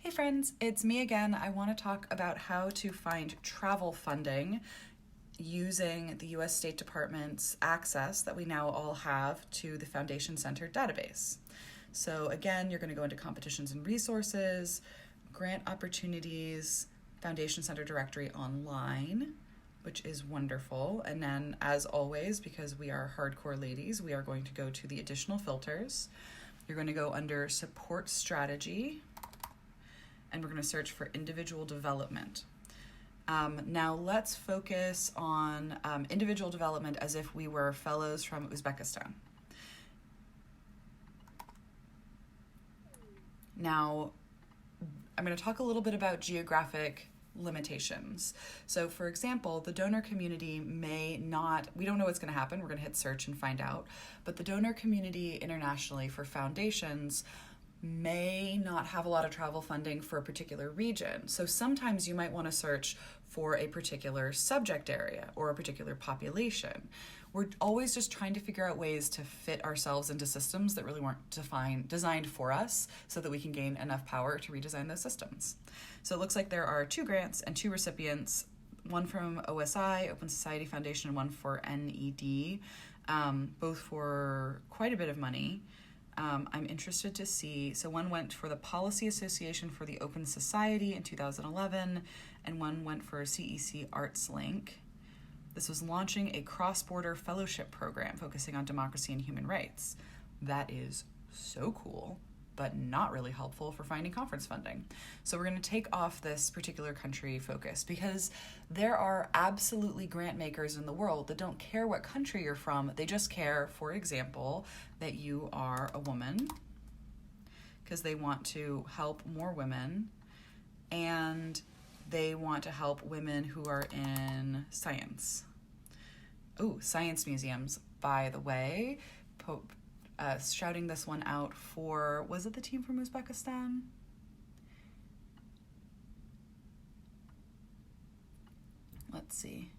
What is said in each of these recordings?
Hey friends, it's me again. I want to talk about how to find travel funding using the US State Department's access that we now all have to the Foundation Center database. So again, you're going to go into competitions and resources, grant opportunities, Foundation Center directory online, which is wonderful. And then as always, because we are hardcore ladies, we are going to go to the additional filters. You're going to go under support strategy, and we're going to search for individual development. Now let's focus on individual development as if we were fellows from Uzbekistan. Now, I'm going to talk a little bit about geographic limitations. So for example, the donor community may not, we don't know what's going to happen. We're going to hit search and find out. But the donor community internationally for foundations may not have a lot of travel funding for a particular region. So sometimes you might want to search for a particular subject area or a particular population. We're always just trying to figure out ways to fit ourselves into systems that really weren't designed for us so that we can gain enough power to redesign those systems. So it looks like there are 2 grants and 2 recipients, one from OSI, Open Society Foundation, and one for NED, both for quite a bit of money. I'm interested to see, so one went for the Policy Association for the Open Society in 2011, and one went for CEC Arts Link. This was launching a cross-border fellowship program focusing on democracy and human rights. That is so cool, but not really helpful for finding conference funding. So we're going to take off this particular country focus because there are absolutely grant makers in the world that don't care what country you're from. They just care, for example, that you are a woman because they want to help more women, and they want to help women who are in science. Oh, science museums, by the way. Shouting this one out for, was it the team from Uzbekistan? Let's see.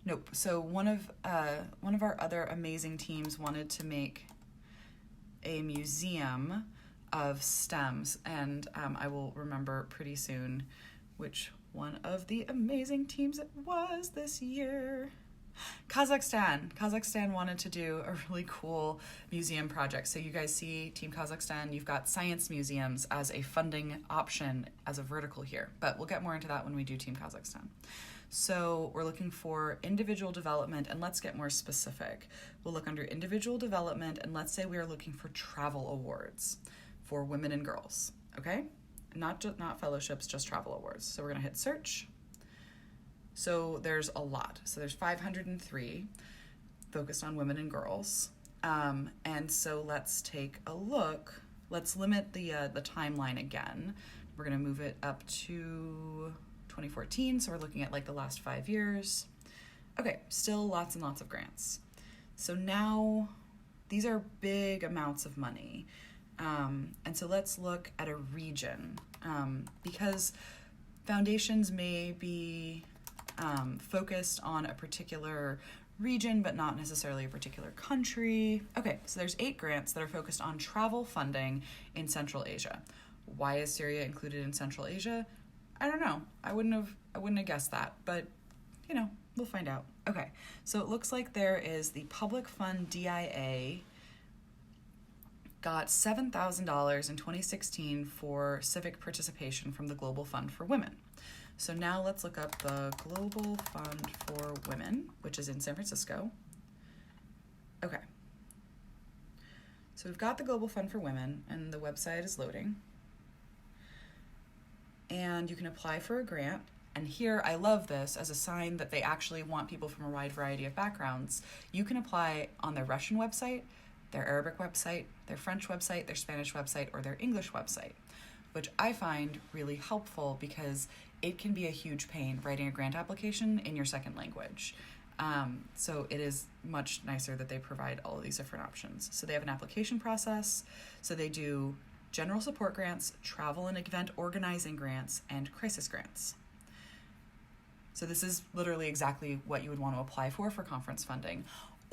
Nope. So one of our other amazing teams wanted to make a museum of stems, and I will remember pretty soon which one of the amazing teams it was this year. Kazakhstan wanted to do a really cool museum project. So you guys see Team Kazakhstan, you've got science museums as a funding option as a vertical here, but we'll get more into that when we do Team Kazakhstan. So we're looking for individual development, and let's get more specific. We'll look under individual development, and let's say we are looking for travel awards for women and girls, okay? Not fellowships, just travel awards. So we're gonna hit search. So there's a lot. So there's 503 focused on women and girls. And so let's take a look. Let's limit the timeline again. We're gonna move it up to 2014. So we're looking at like the last 5 years. Okay, still lots and lots of grants. So now these are big amounts of money. And so let's look at a region, because foundations may be focused on a particular region, but not necessarily a particular country. Okay, so there's 8 grants that are focused on travel funding in Central Asia. Why is Syria included in Central Asia? I don't know. I wouldn't have guessed that, but you know, we'll find out. Okay, so it looks like there is the Public Fund DIA got $7,000 in 2016 for civic participation from the Global Fund for Women. So now let's look up the Global Fund for Women, which is in San Francisco. Okay. So we've got the Global Fund for Women, and the website is loading. And you can apply for a grant. And here, I love this as a sign that they actually want people from a wide variety of backgrounds. You can apply on their Russian website, their Arabic website, their French website, their Spanish website, or their English website, which I find really helpful because it can be a huge pain writing a grant application in your second language. So it is much nicer that they provide all of these different options. So they have an application process. So they do general support grants, travel and event organizing grants, and crisis grants. So this is literally exactly what you would want to apply for conference funding.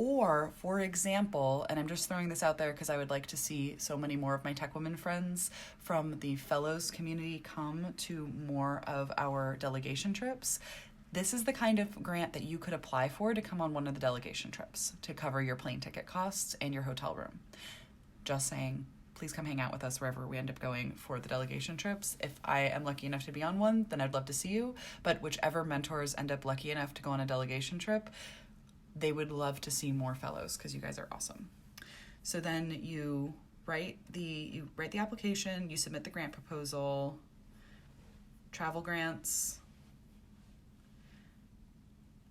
Or, for example, and I'm just throwing this out there because I would like to see so many more of my tech women friends from the fellows community come to more of our delegation trips. This is the kind of grant that you could apply for to come on one of the delegation trips to cover your plane ticket costs and your hotel room. Just saying, please come hang out with us wherever we end up going for the delegation trips. If I am lucky enough to be on one, then I'd love to see you. But whichever mentors end up lucky enough to go on a delegation trip, they would love to see more fellows because you guys are awesome. So then you write the application, you submit the grant proposal, travel grants.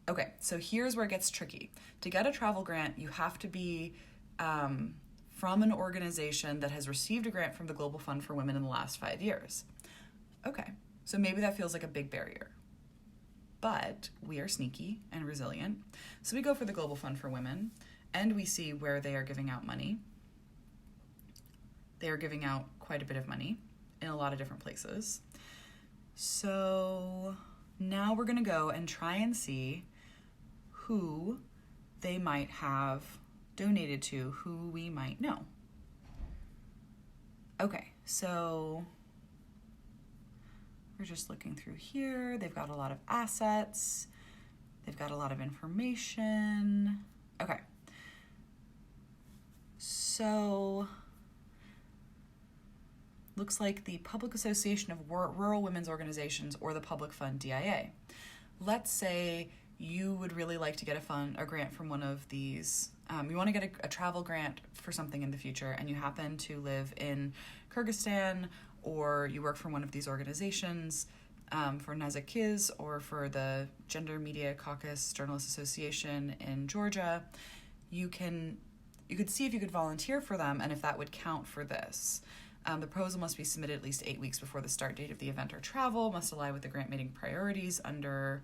Okay, so here's where it gets tricky. To get a travel grant, you have to be from an organization that has received a grant from the Global Fund for Women in the last 5 years. Okay, so maybe that feels like a big barrier. But we are sneaky and resilient. So we go for the Global Fund for Women, and we see where they are giving out money. They are giving out quite a bit of money in a lot of different places. So now we're going to go and try and see who they might have donated to, who we might know. Okay, so we're just looking through here. They've got a lot of assets. They've got a lot of information. Okay. So looks like the Public Association of Rural Women's Organizations, or the Public Fund DIA. Let's say you would really like to get a grant from one of these. You want to get a travel grant for something in the future, and you happen to live in Kyrgyzstan, or you work for one of these organizations, for Nazakiz, or for the Gender Media Caucus Journalists Association in Georgia. You could see if you could volunteer for them and if that would count for this. The proposal must be submitted at least 8 weeks before the start date of the event or travel, must align with the grant meeting priorities under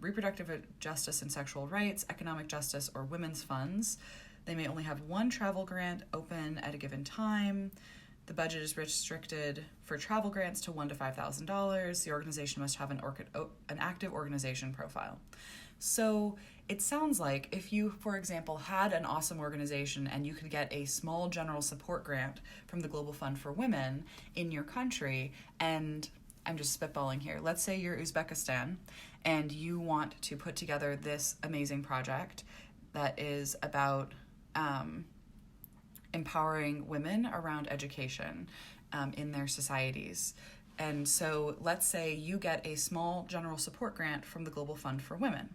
reproductive justice and sexual rights, economic justice, or women's funds. They may only have one travel grant open at a given time. The budget is restricted for travel grants to $1,000 to $5,000. The organization must have an active organization profile. So it sounds like if you, for example, had an awesome organization and you could get a small general support grant from the Global Fund for Women in your country, and I'm just spitballing here, let's say you're Uzbekistan and you want to put together this amazing project that is about empowering women around education in their societies. And so let's say you get a small general support grant from the Global Fund for Women.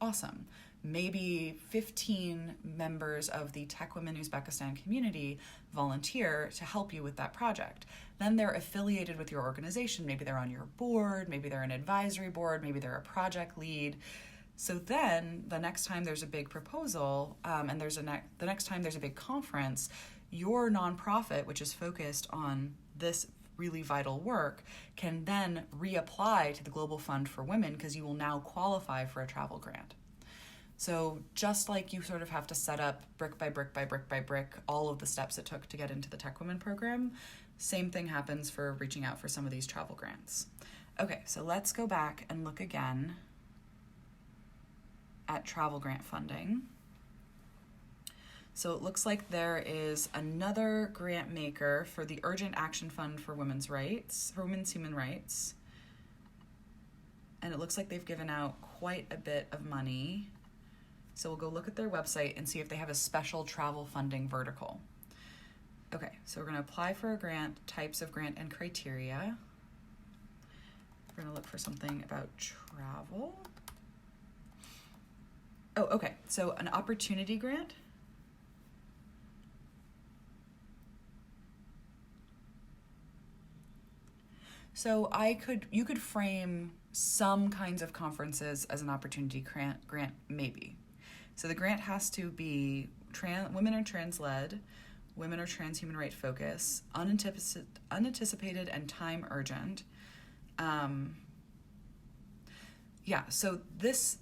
Awesome. Maybe 15 members of the Tech Women Uzbekistan community volunteer to help you with that project. Then they're affiliated with your organization. Maybe they're on your board, maybe they're an advisory board, maybe they're a project lead. So then the next time there's a big proposal and the next time there's a big conference, your nonprofit, which is focused on this really vital work, can then reapply to the Global Fund for Women because you will now qualify for a travel grant. So just like you sort of have to set up brick by brick by brick by brick all of the steps it took to get into the Tech Women program, same thing happens for reaching out for some of these travel grants. Okay, so let's go back and look again at travel grant funding. So it looks like there is another grant maker for the Urgent Action Fund for Women's Human Rights. And it looks like they've given out quite a bit of money. So we'll go look at their website and see if they have a special travel funding vertical. Okay, so we're going to apply for a grant, types of grant and criteria. We're going to look for something about travel. Oh, okay, so an opportunity grant. So you could frame some kinds of conferences as an opportunity grant, maybe. So the grant has to be women or trans-led, women or trans human right focus, unanticipated and time urgent. So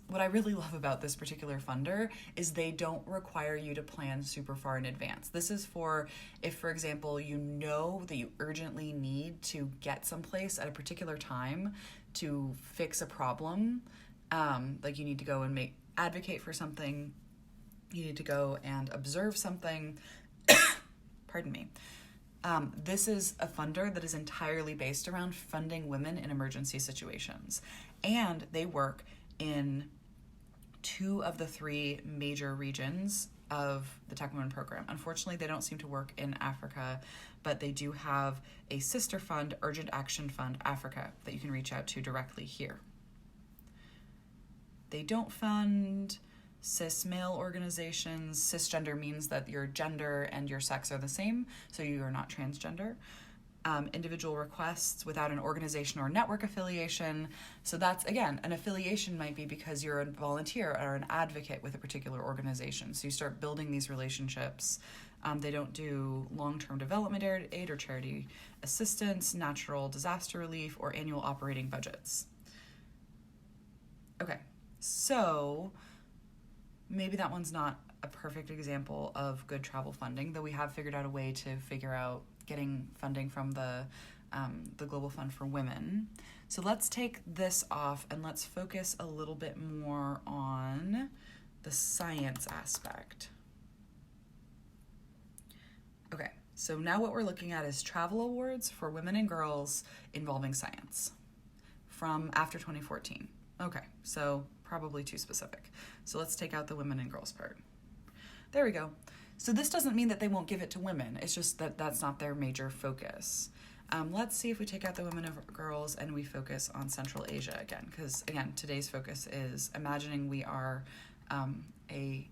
what I really love about this particular funder is they don't require you to plan super far in advance. This is for if, for example, you know that you urgently need to get someplace at a particular time to fix a problem, like you need to go and advocate for something You need to go and observe something. Pardon me. This is a funder that is entirely based around funding women in emergency situations. And they work in 2 of the 3 major regions of the TechWomen program. Unfortunately, they don't seem to work in Africa, but they do have a sister fund, Urgent Action Fund Africa, that you can reach out to directly here. They don't fund cis male organizations. Cisgender means that your gender and your sex are the same, so you are not transgender. Individual requests without an organization or network affiliation. So that's, again, an affiliation might be because you're a volunteer or an advocate with a particular organization. So you start building these relationships. They don't do long-term development aid or charity assistance, natural disaster relief, or annual operating budgets. Okay, so maybe that one's not a perfect example of good travel funding, though we have figured out a way to figure out getting funding from the Global Fund for Women. So let's take this off and let's focus a little bit more on the science aspect. Okay, so now what we're looking at is travel awards for women and girls involving science from after 2014. Okay, so probably too specific. So let's take out the women and girls part. There we go. So this doesn't mean that they won't give it to women. It's just that that's not their major focus. Let's see if we take out the women and girls and we focus on Central Asia again, because again, today's focus is imagining we are a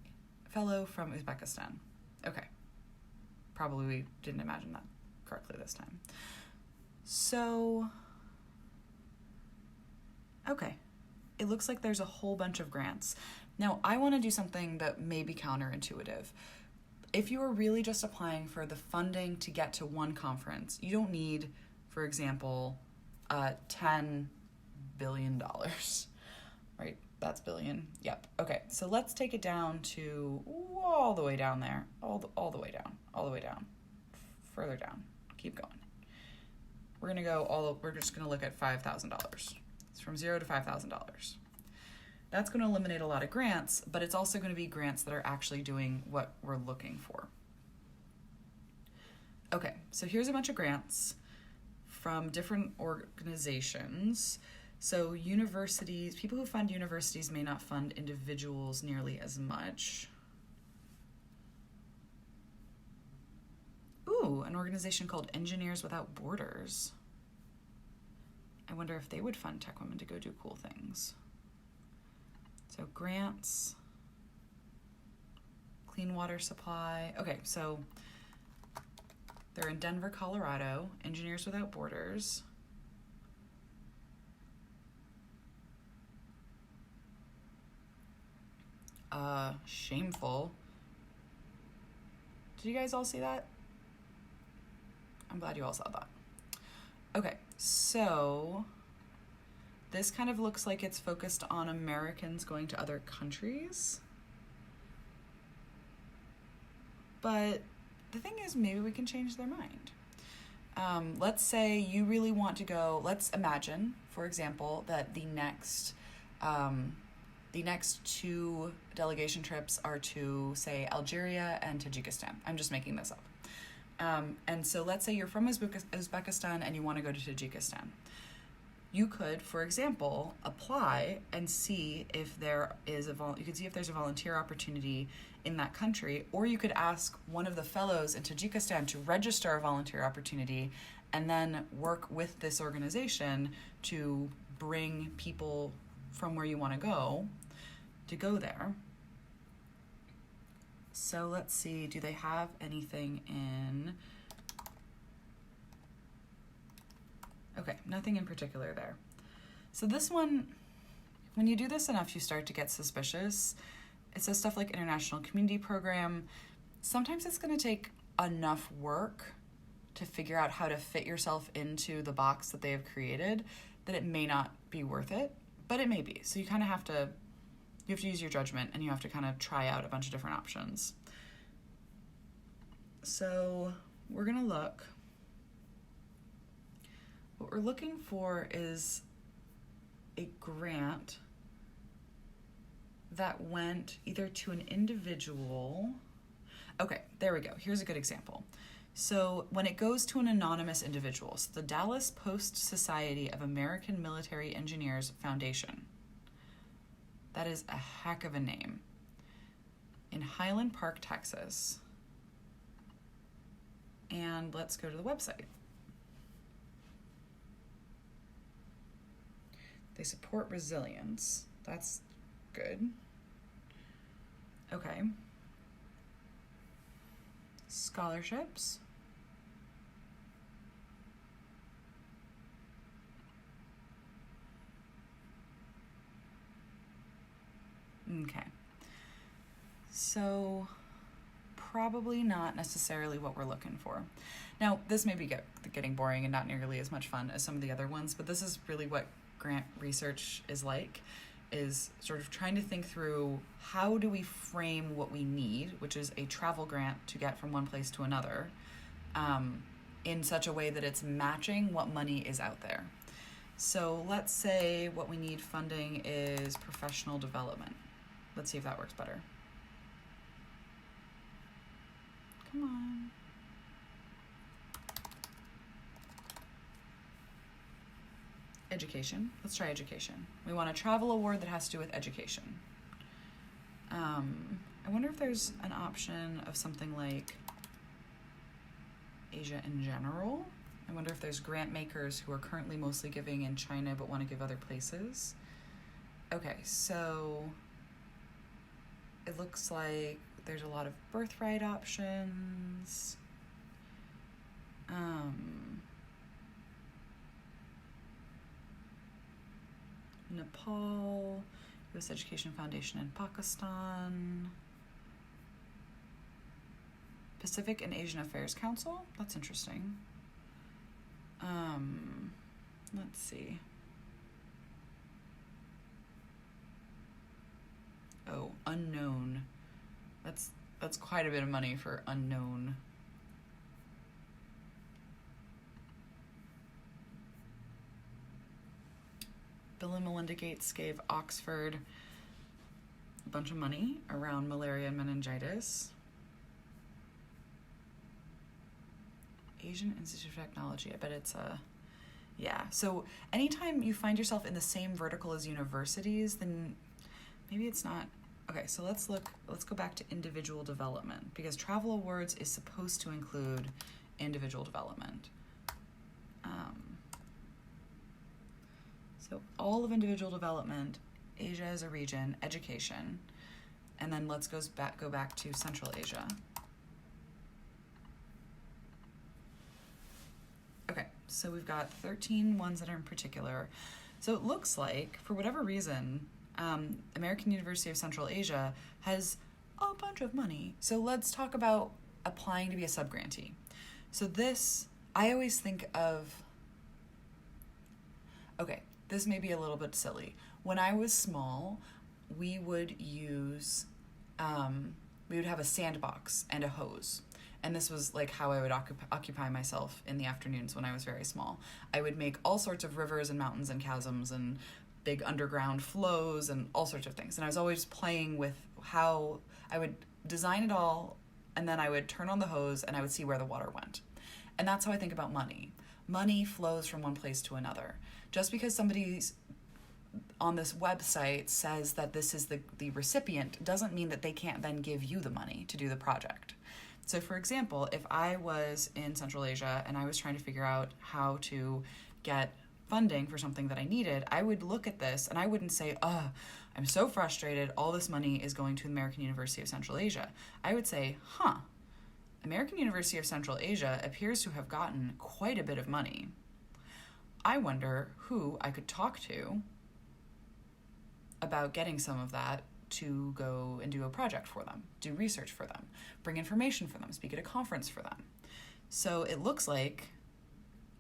fellow from Uzbekistan. Okay, probably we didn't imagine that correctly this time. So, okay, it looks like there's a whole bunch of grants. Now, I want to do something that may be counterintuitive. If you are really just applying for the funding to get to one conference, you don't need, for example, $10 billion, right? That's billion. Yep. Okay, so let's take it down to all the way down there, all the way down, further down. Keep going. We're just gonna look at $5,000. It's from $0 to $5,000. That's going to eliminate a lot of grants, but it's also going to be grants that are actually doing what we're looking for. Okay, so here's a bunch of grants from different organizations. So universities, people who fund universities may not fund individuals nearly as much. Ooh, an organization called Engineers Without Borders. I wonder if they would fund TechWomen to go do cool things. So grants, clean water supply. Okay, so they're in Denver, Colorado, Engineers Without Borders. Shameful. Did you guys all see that? I'm glad you all saw that. Okay, so this kind of looks like it's focused on Americans going to other countries. But the thing is, maybe we can change their mind. Let's say you really want to go, let's imagine, for example, that the next 2 delegation trips are to, say, Algeria and Tajikistan. I'm just making this up. And so let's say you're from Uzbekistan and you want to go to Tajikistan. You could, for example, apply and see if there is you could see if there's a volunteer opportunity in that country, or you could ask one of the fellows in Tajikistan to register a volunteer opportunity and then work with this organization to bring people from where you want to go there. So let's see, do they have anything in... Okay, nothing in particular there. So this one, when you do this enough, you start to get suspicious. It says stuff like International Community Program. Sometimes it's going to take enough work to figure out how to fit yourself into the box that they have created that it may not be worth it, but it may be. So you kind of have to use your judgment and you have to kind of try out a bunch of different options. So we're going to look. What we're looking for is a grant that went either to an individual. Okay, there we go. Here's a good example. So when it goes to an anonymous individual, so the Dallas Post Society of American Military Engineers Foundation. That is a heck of a name. In Highland Park, Texas. And let's go to the website. They support resilience. That's good. Okay. Scholarships. Okay. So probably not necessarily what we're looking for. Now, this may be getting boring and not nearly as much fun as some of the other ones, but this is really what grant research is like, is sort of trying to think through how do we frame what we need, which is a travel grant to get from one place to another, in such a way that it's matching what money is out there. So let's say what we need funding is professional development. Let's see if that works better. Come on. Education. Let's try education. We want a travel award that has to do with education. I wonder if there's an option of something like Asia in general. I wonder if there's grant makers who are currently mostly giving in China but want to give other places. Okay, so it looks like there's a lot of birthright options. Nepal, U.S. Education Foundation in Pakistan, Pacific and Asian Affairs Council. That's interesting. Let's see. Oh, unknown. That's quite a bit of money for unknown. Bill and Melinda Gates gave Oxford a bunch of money around malaria and meningitis. Asian Institute of Technology, I bet it's yeah. So anytime you find yourself in the same vertical as universities, then maybe it's not. Okay, so let's go back to individual development, because travel awards is supposed to include individual development. So all of individual development, Asia as a region, education, and then let's go back to Central Asia. Okay, so we've got 13 ones that are in particular. So it looks like, for whatever reason, American University of Central Asia has a bunch of money. So let's talk about applying to be a subgrantee. So this, I always think of, okay, this may be a little bit silly. When I was small, we would use, we would have a sandbox and a hose. And this was like how I would occupy myself in the afternoons when I was very small. I would make all sorts of rivers and mountains and chasms and big underground flows and all sorts of things. And I was always playing with how I would design it all, and then I would turn on the hose and I would see where the water went. And that's how I think about money. Money flows from one place to another. Just because somebody's on this website says that this is the recipient doesn't mean that they can't then give you the money to do the project. So for example, if I was in Central Asia and I was trying to figure out how to get funding for something that I needed, I would look at this and I wouldn't say, I'm so frustrated, all this money is going to the American University of Central Asia. I would say, American University of Central Asia appears to have gotten quite a bit of money. I wonder who I could talk to about getting some of that to go and do a project for them, do research for them, bring information for them, speak at a conference for them. So it looks like,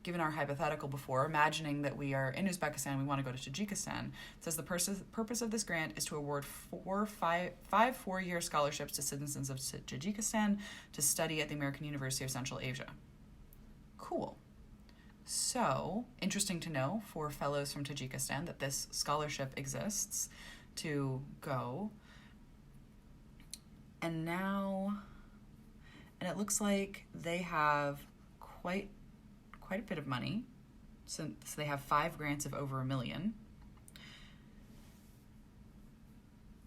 given our hypothetical before, imagining that we are in Uzbekistan, we want to go to Tajikistan, it says the purpose of this grant is to award five four-year scholarships to citizens of Tajikistan to study at the American University of Central Asia. Cool. So, interesting to know for fellows from Tajikistan that this scholarship exists to go. And it looks like they have quite a bit of money. So they have 5 grants of over $1 million.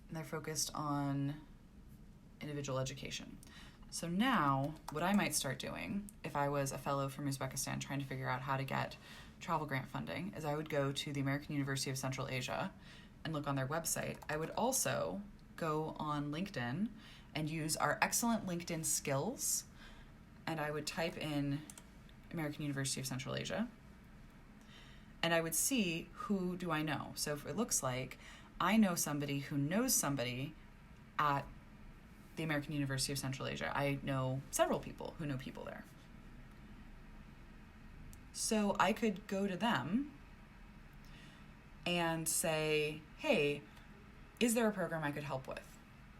And they're focused on individual education. So now, what I might start doing, if I was a fellow from Uzbekistan trying to figure out how to get travel grant funding, is I would go to the American University of Central Asia and look on their website. I would also go on LinkedIn and use our excellent LinkedIn skills, and I would type in American University of Central Asia, and I would see who do I know. So if it looks like I know somebody who knows somebody at the American University of Central Asia. I know several people who know people there. So I could go to them and say, hey, is there a program I could help with?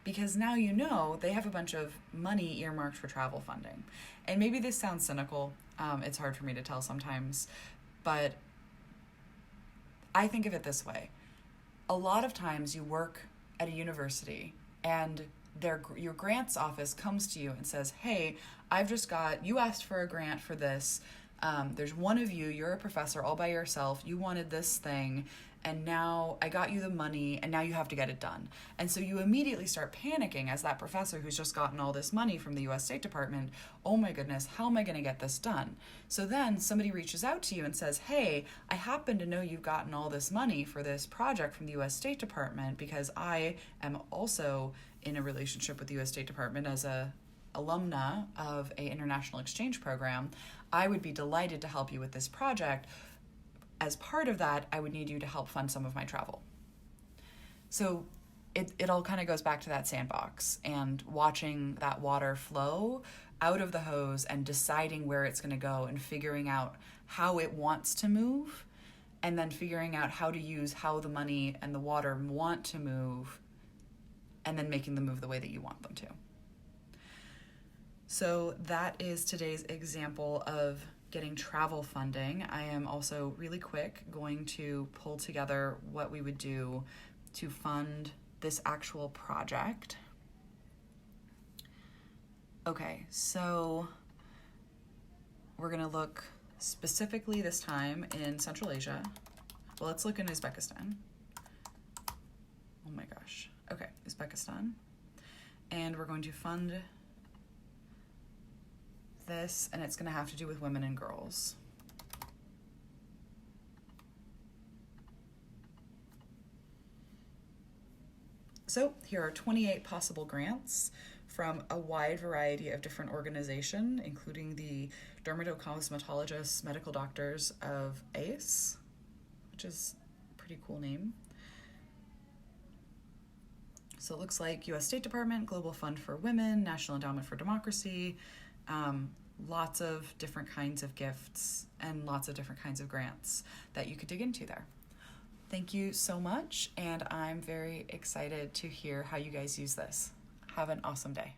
Because now you know they have a bunch of money earmarked for travel funding. And maybe this sounds cynical. It's hard for me to tell sometimes. But I think of it this way. A lot of times you work at a university and your grants office comes to you and says, hey, you asked for a grant for this. There's one of you, you're a professor all by yourself. You wanted this thing, and now I got you the money, and now you have to get it done. And so you immediately start panicking as that professor who's just gotten all this money from the US State Department. Oh my goodness, how am I going to get this done? So then somebody reaches out to you and says, hey, I happen to know you've gotten all this money for this project from the US State Department because I am also in a relationship with the US State Department as a alumna of an international exchange program. I would be delighted to help you with this project. As part of that, I would need you to help fund some of my travel. So it all kind of goes back to that sandbox and watching that water flow out of the hose and deciding where it's going to go and figuring out how it wants to move, and then figuring out how to use how the money and the water want to move, and then making them move the way that you want them to. So that is today's example of getting travel funding. I am also really quick going to pull together what we would do to fund this actual project. Okay, so we're going to look specifically this time in Central Asia. Well, let's look in Uzbekistan. Oh my gosh. Okay, Uzbekistan. And we're going to fund this, and it's going to have to do with women and girls. So here are 28 possible grants from a wide variety of different organizations, including the Dermatocosmetologists Medical Doctors of ACE, which is a pretty cool name. So it looks like US State Department, Global Fund for Women, National Endowment for Democracy, lots of different kinds of gifts and lots of different kinds of grants that you could dig into there. Thank you so much, and I'm very excited to hear how you guys use this. Have an awesome day.